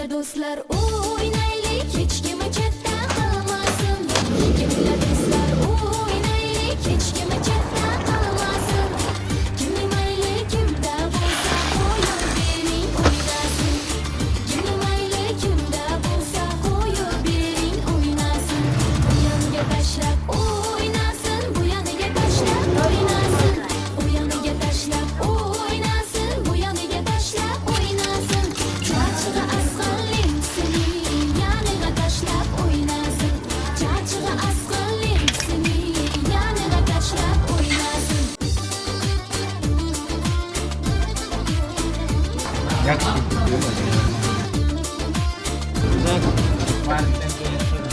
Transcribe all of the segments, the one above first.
Kimilla do'stlar o'ynaylik, hech kim chetda qolmasin. Kimilla do'stlar o'ynaylik, hech kim chetda qolmasin. Kimning mayli kimda bo'lsa qo'yib bering o'ynasin. Kimning mayli kimda bo'lsa qo'yib bering o'ynasin. U yoniga tashlab o'ynasin, bu yoniga tashlab o'ynasin. U yoniga tashlab o'ynasin, bu yoniga tashlab o'ynasin. Chachig'i asqonlik sening yoniga tashlab o'ynasin. Chachig'i asqonlik sening yoniga tashlab o'ynasin.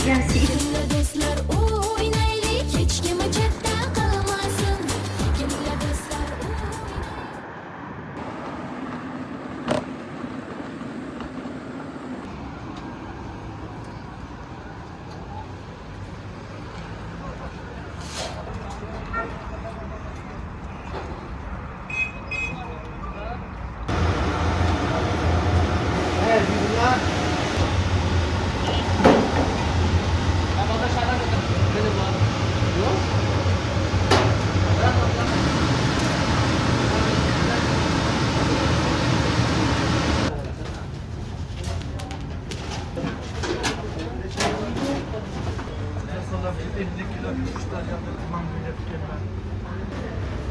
Kimilla do'stlar o'ynaylik, hech kim chetda qolmasin. Kimilla do'stlar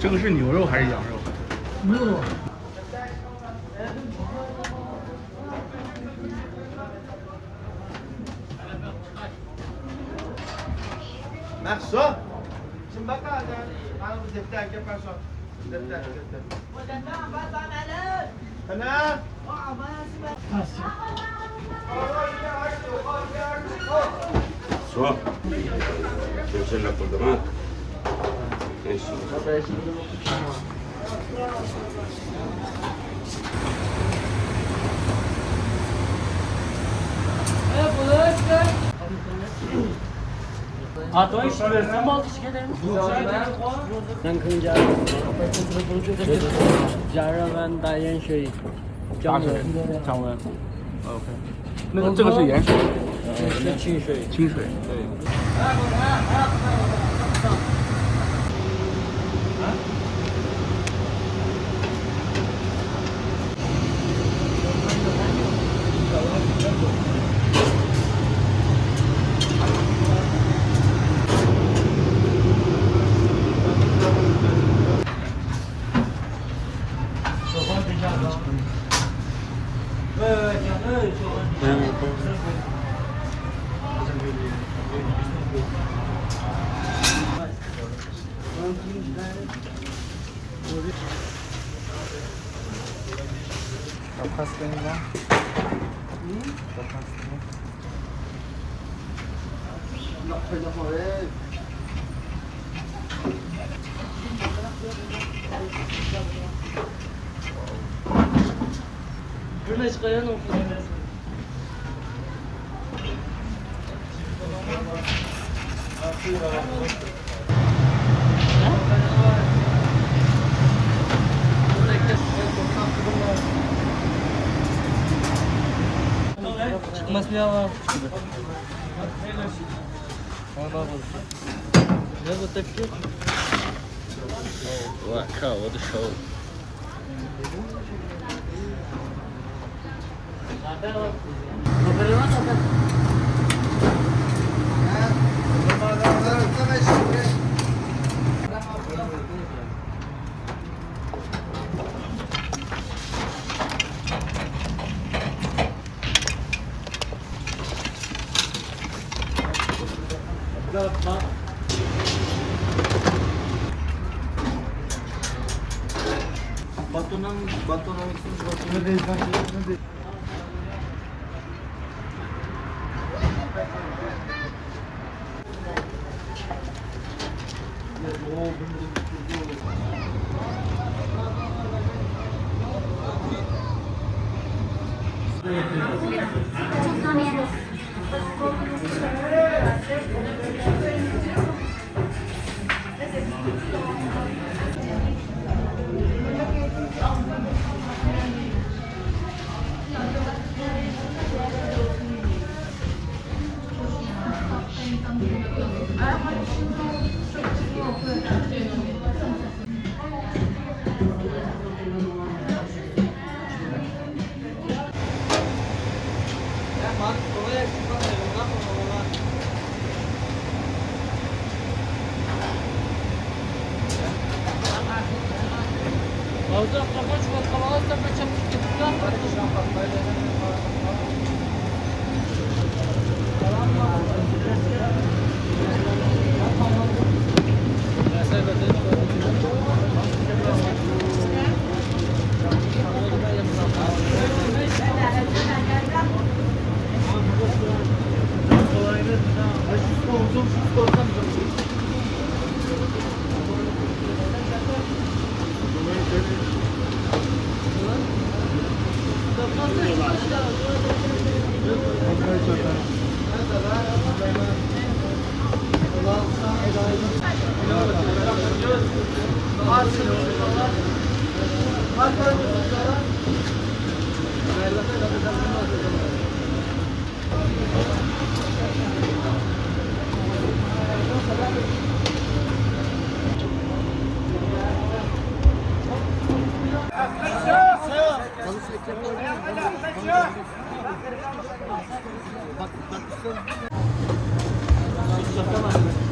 这个是牛肉还是羊肉？牛肉。Mahsun. Şimdi bakalım. Bana bu defter yaparsan. Defter. Tamam. So. C'è la programmata. Atoy versen mi altı şikeler?加热完打盐水，降温，降温。OK，那个这个是盐水，是清水。清水。对。Şurada çıkayan o. Çıkmaz bir hava. Ne bu tepki?我靠，我的手。 Batu'nun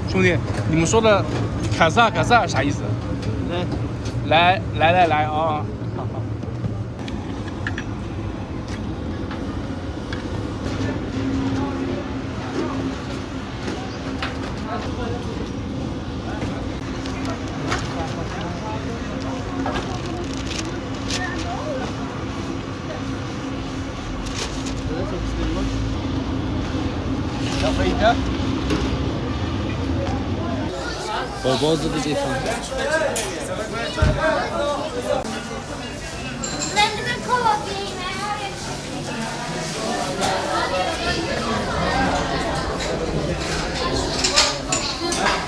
兄弟，你们说的凯撒凯撒啥意思？来啊！包包子的地方。来这个烤肉饼，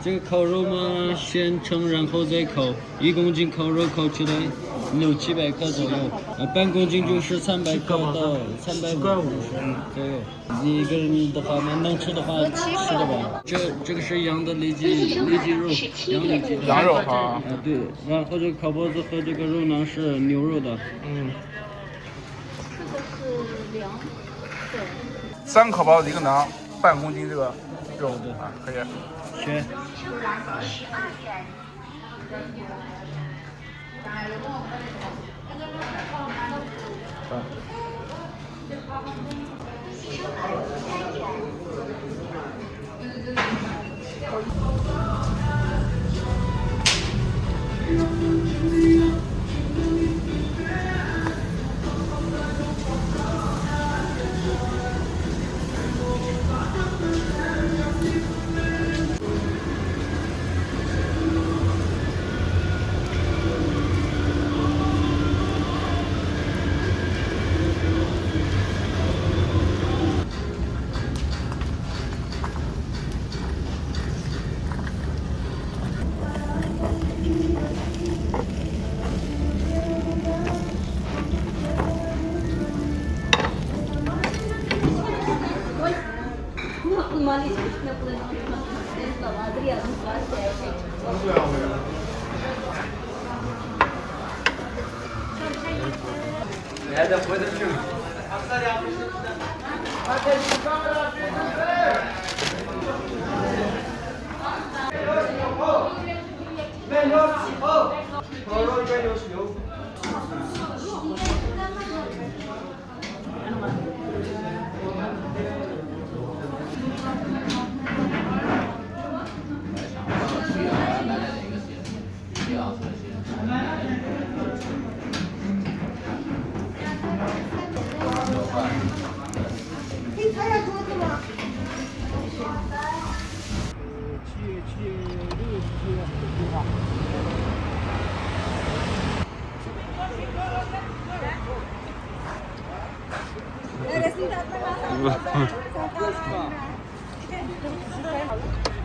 这个烤肉嘛，先称然后再烤，1公斤烤肉烤起来600-700克左右，半公斤就是300克到350左右。你一个人的话嘛，能吃的话吃的吧。这个是羊的里脊肉，羊里脊。羊肉啊。对，然后这个烤包子和这个肉囊是牛肉的。嗯。这个是凉的。 3个烤包子1个馕，半公斤这个肉啊，可以。选。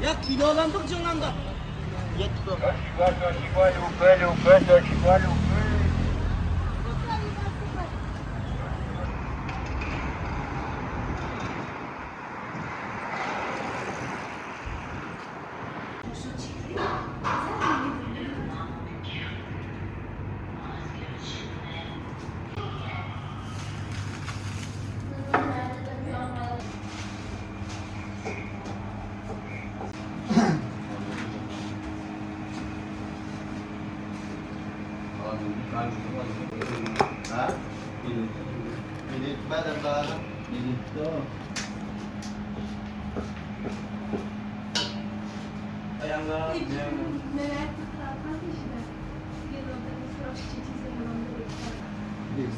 야 기도란 걱정난다. Ha? Pilit ba na ba? Pilit to. Kaya nga,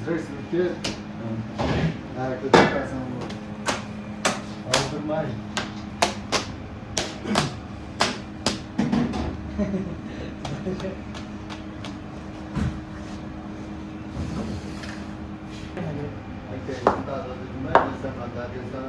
Здравствуйте. Кто такая самая? Алтынбай. Окей, да, документы, сама дата, сама.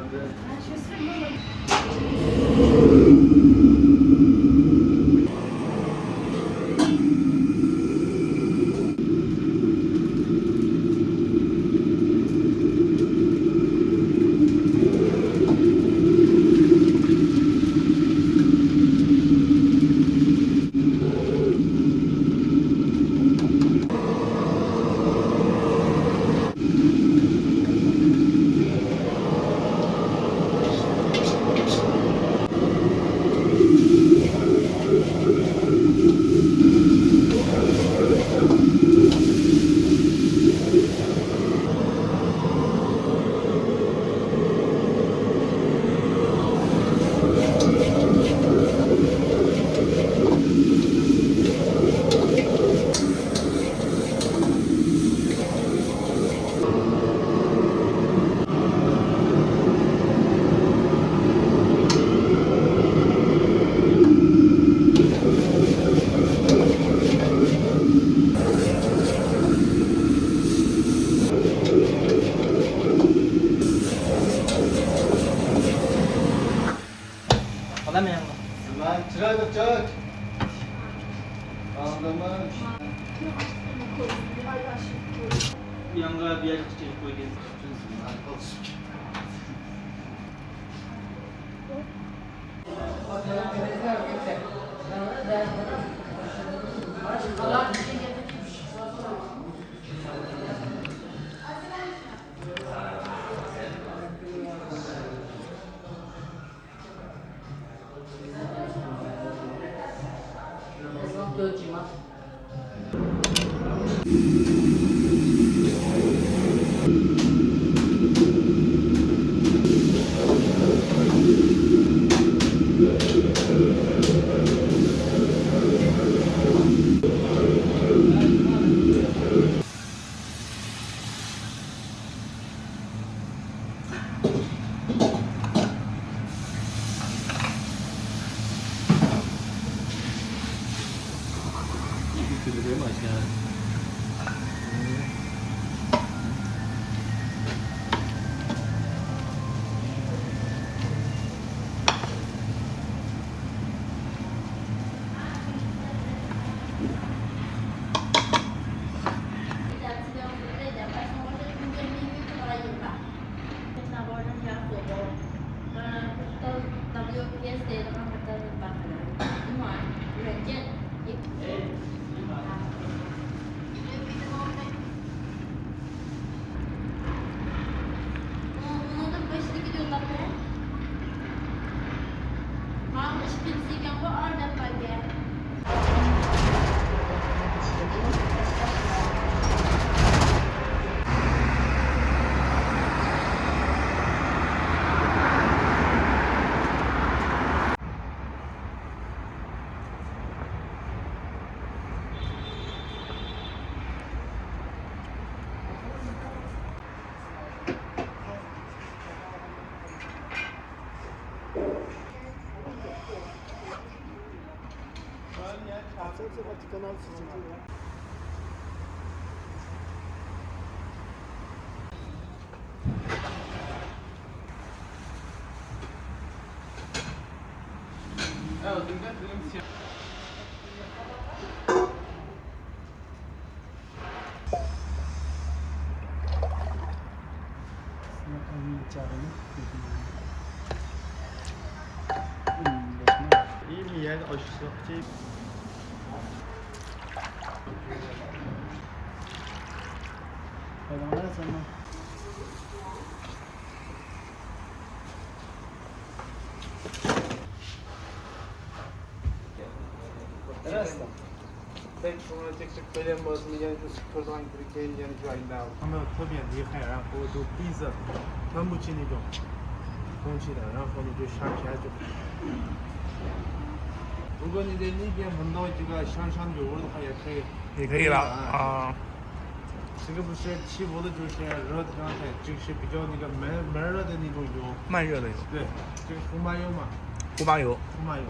İyi mi yani aşısı?再除了这个白莲模式，就是头上给人家的转移到。他们特别厉害，然后都鼻子喷不起那种空气的，然后你就下片就。如果你在那边闻到这个香香油味的话，也可以。也可以了啊。这个不是起雾的，就是热的状态，就是比较那个闷热的那种油。慢热的油，对，就是胡麻油嘛，胡麻油。胡麻油。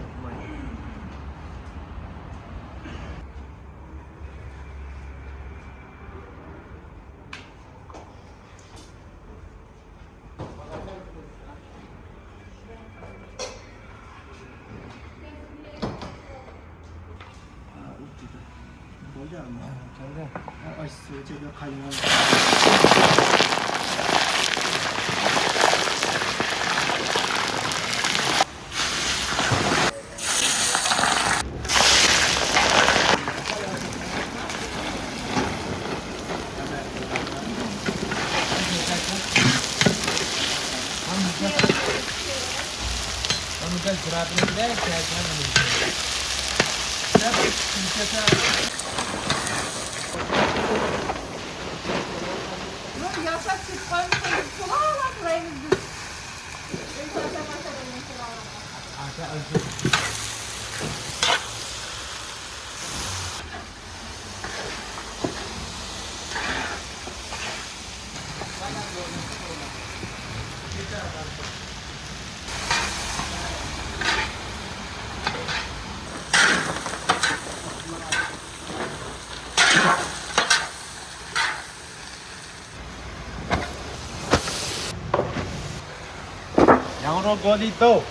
羊肉锅里豆。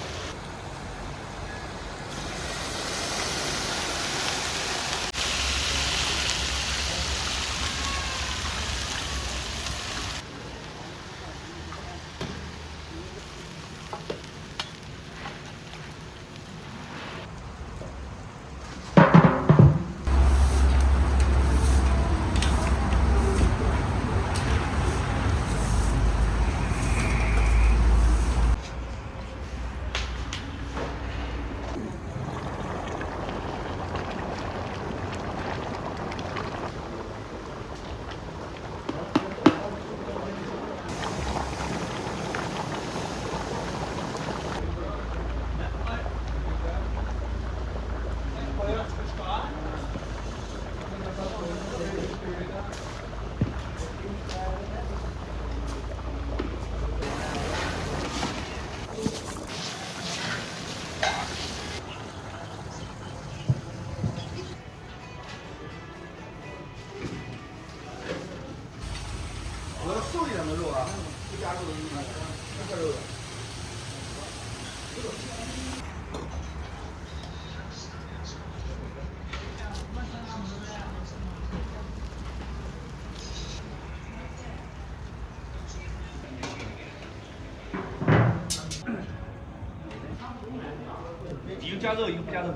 一个加热，一个不加热。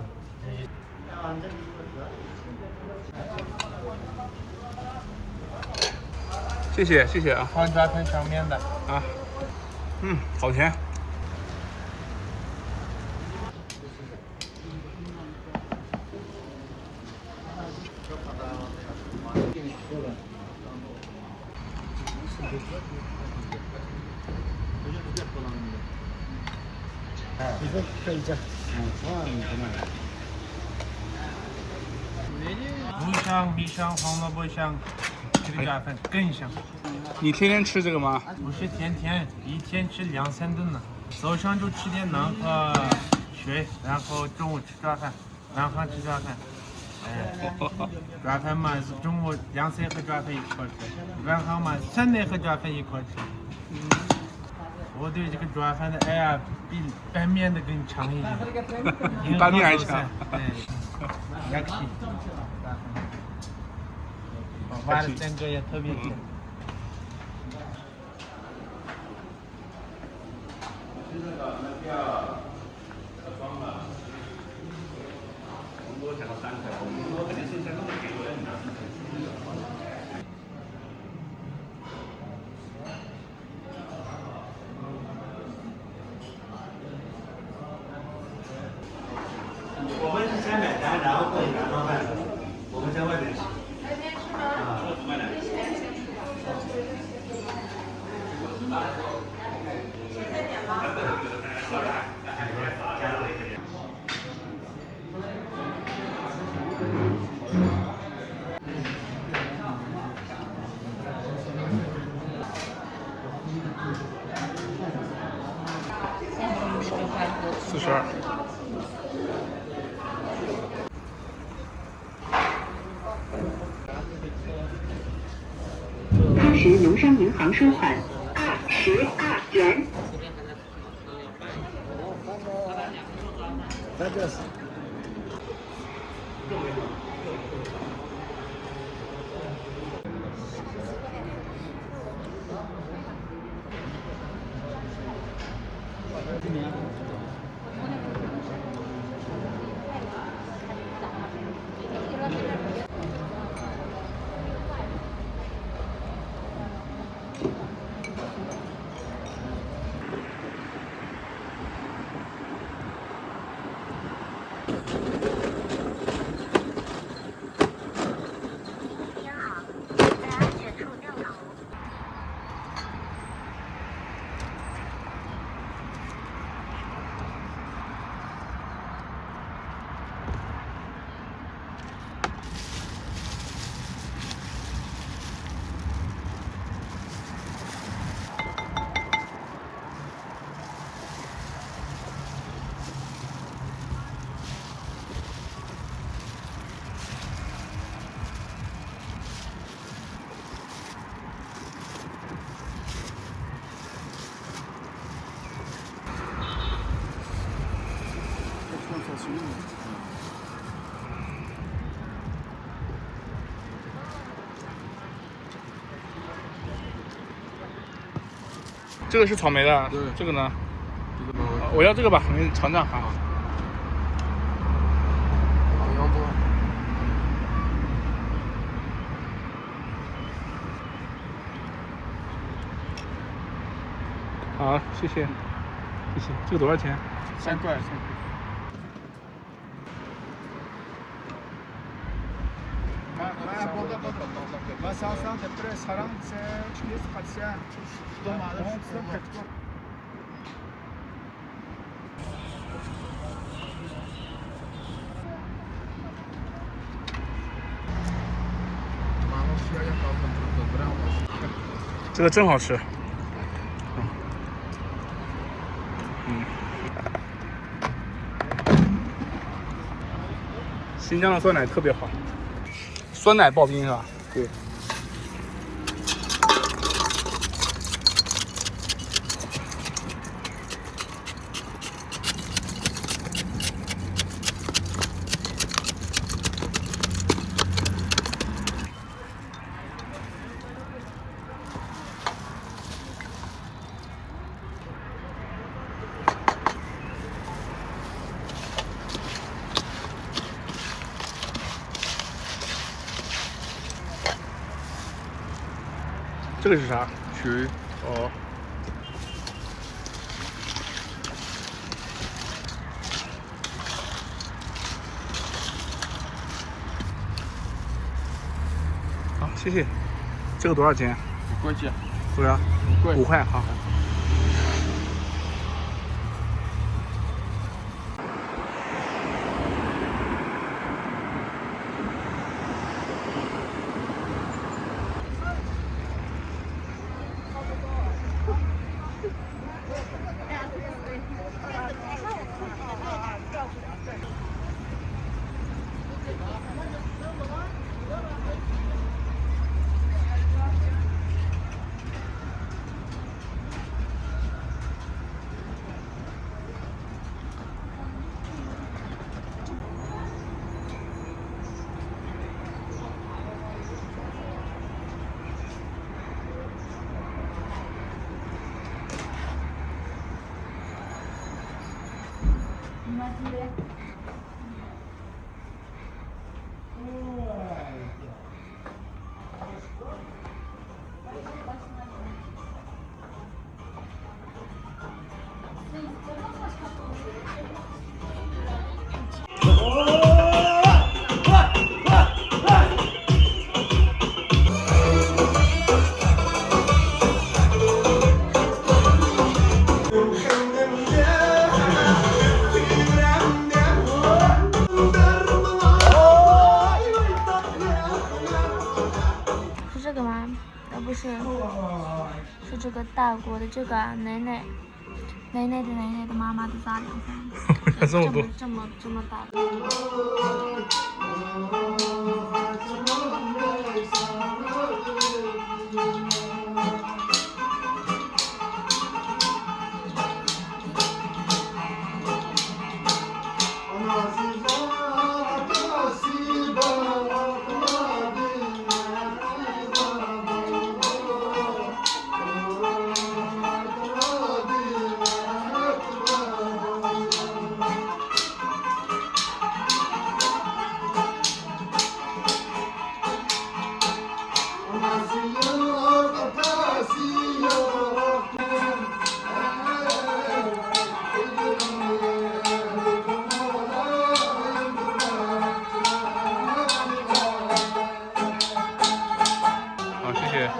谢谢谢谢啊黄瓜粉上面的。啊，好甜。你说可以这。卤香、米香、红萝卜香，这个加粉更香。你天天吃这个吗？不是天天，一天吃2-3顿呢。早上就吃点馕和水，然后中午吃早饭，晚上吃早饭。抓饭嘛是中午洋菜和抓饭一块吃，晚上嘛酸奶和抓饭一块吃。我对这个抓饭的爱呀，比拌面的更强一点。比拌面还强。对，也可以。娃的三哥也特别甜。我们是先买单，然后过去拿装饭的。我们在外面吃。42。开时农商银行收款22元。这个是草莓的，这个呢？我要这个吧，你尝尝哈。好，谢谢，谢谢。这个多少钱？3块。这个真好吃。新疆的酸奶特别好，酸奶刨冰是吧？对。这个是啥？鱼。哦。好，谢谢。这个多少钱？5块钱。多少？5块。好。是这个吗？不是，是这个大锅的这个奶奶的妈妈的杂粮饭，还这么多，这么大的。好，谢谢。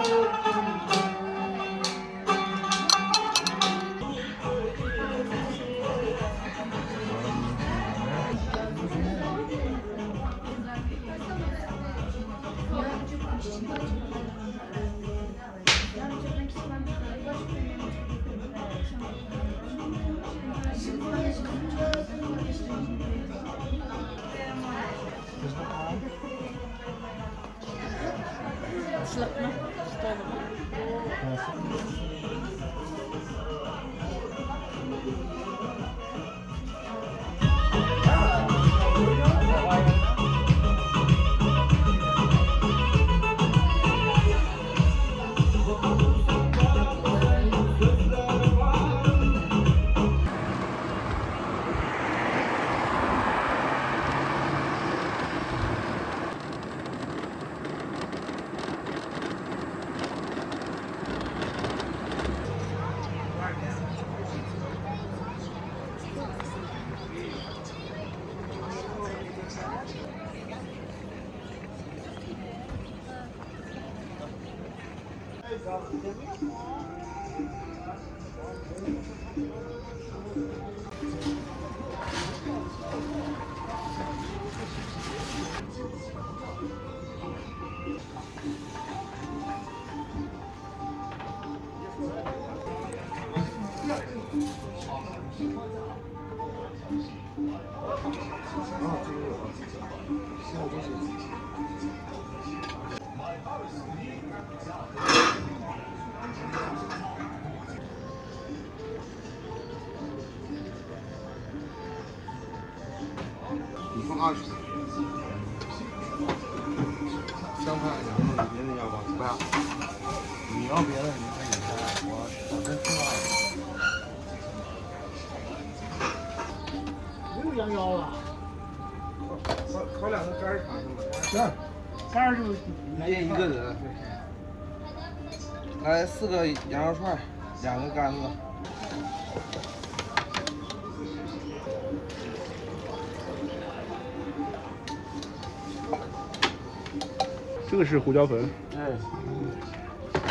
你放20。香菜有别的要吗？不要。你要别的你可以加，我真吃了。又羊腰了，烤两个肝儿尝尝。行，肝儿就约一个人。来4个羊肉串，2个干子。这个是胡椒粉，对，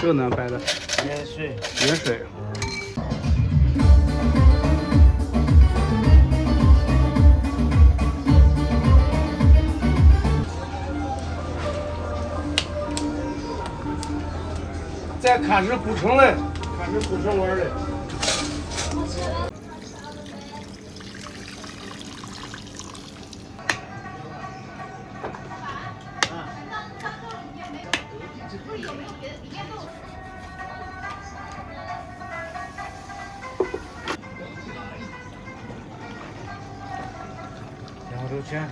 这个呢白的盐水。盐水。再看是古城嘞，看是古城味儿嘞。扬州圈。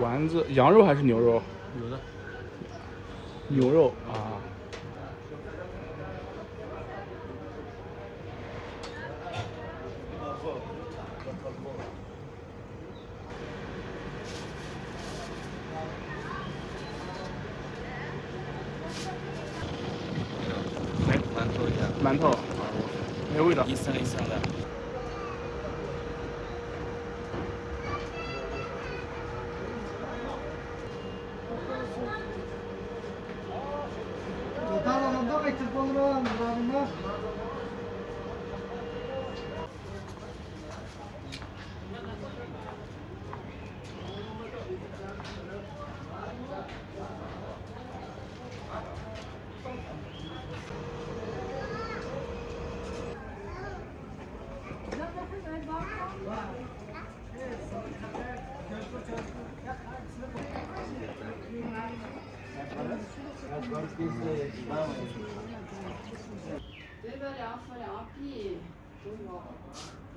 丸子，羊肉还是牛肉？有的。牛肉啊。馒头一下。馒头，没味道。一层一层的。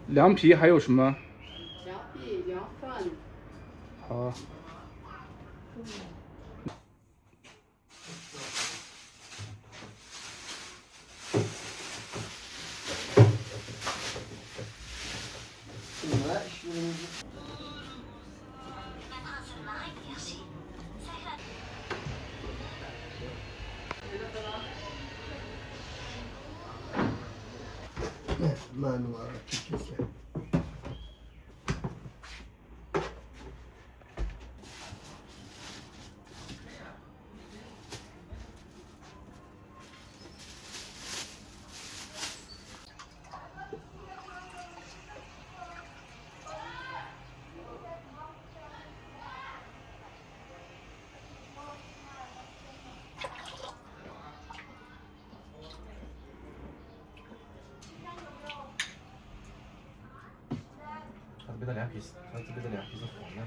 凉皮还有什么？凉皮、凉饭。好。慢点，谢谢。这边的凉皮是，它这边的凉皮是黄的。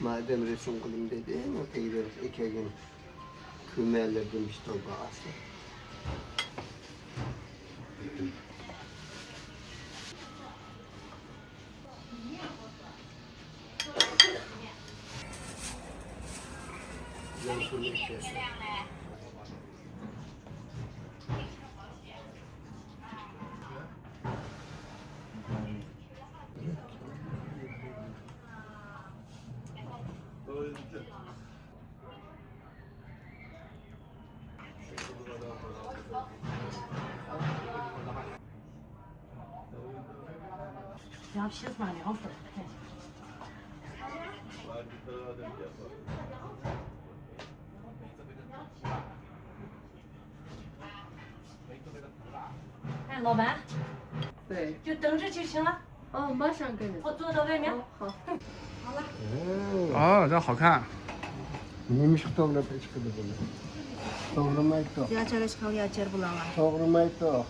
Madem resim kılım dedi, oraya gideriz. 2 gün kümelerdim işte o bağısı. Yansın eşyası. 凉皮是蛮凉粉的。哎，老板，对，就等着就行了。哦，马上给你。我坐到外面。好。好了。哦，这好看。To'g'ri aytdi. To'g'ri aytdi.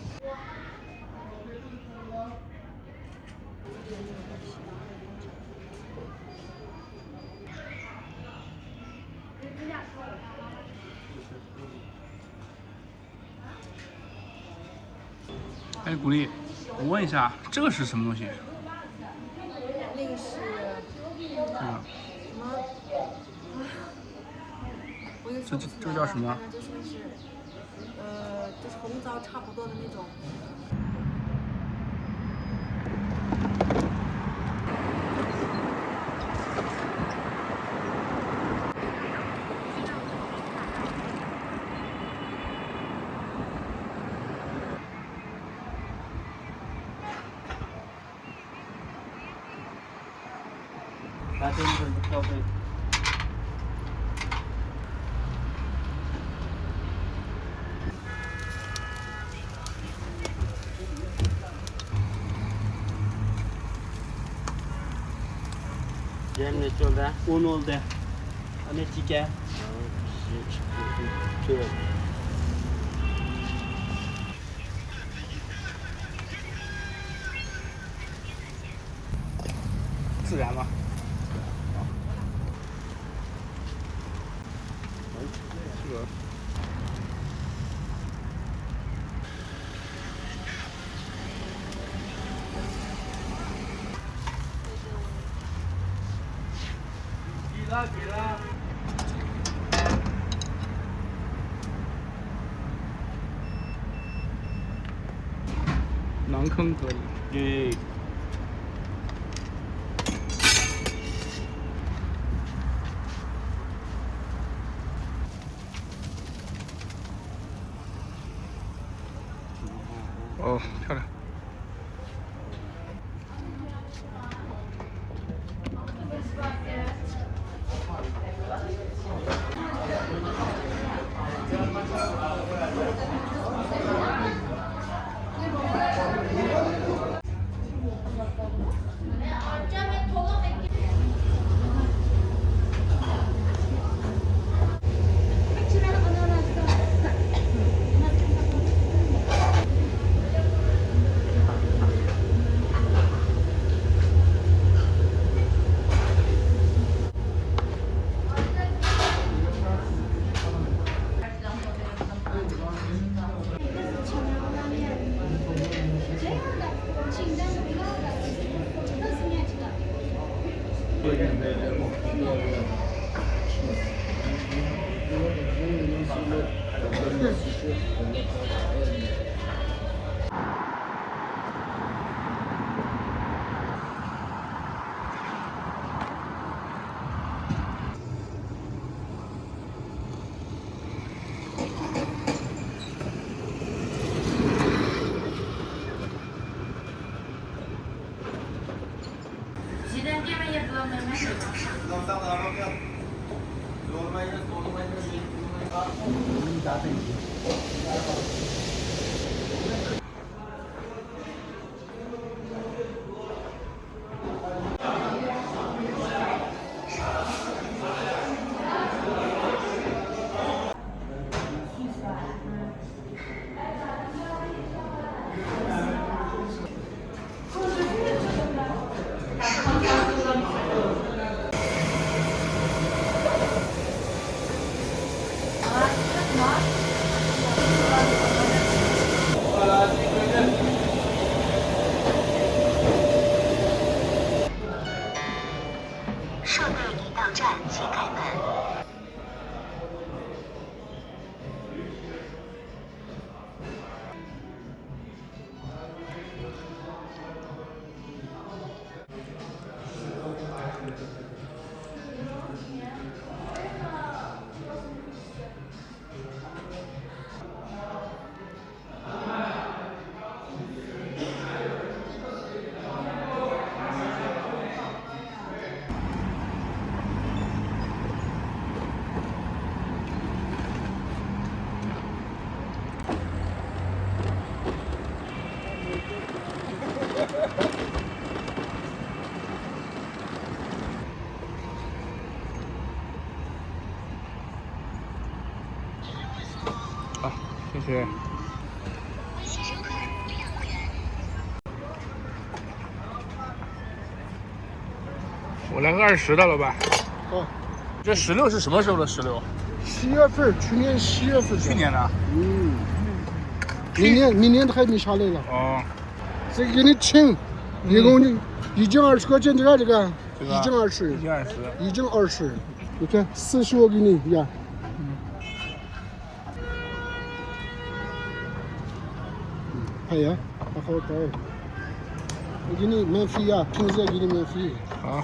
哎，古丽，我问一下，这个是什么东西？那个是这个。这叫什么？就说是，就是红枣差不多的那种。拿这一份票费。Yerim neçe oldu? 10 oldu. Ne tike? 自然吗？这个。给了。馕坑蛤蜊。对。哦，漂亮。谢谢。我来个20的，老板。好。这16是什么时候的16？7月份，去年7月份。去年的。明年还没下来了。哦。这个给你称，一共1斤20块钱，这个1斤20。1斤20。你看40我给你呀。哎呀，还好带。我给你免费呀，平时给你免费。好。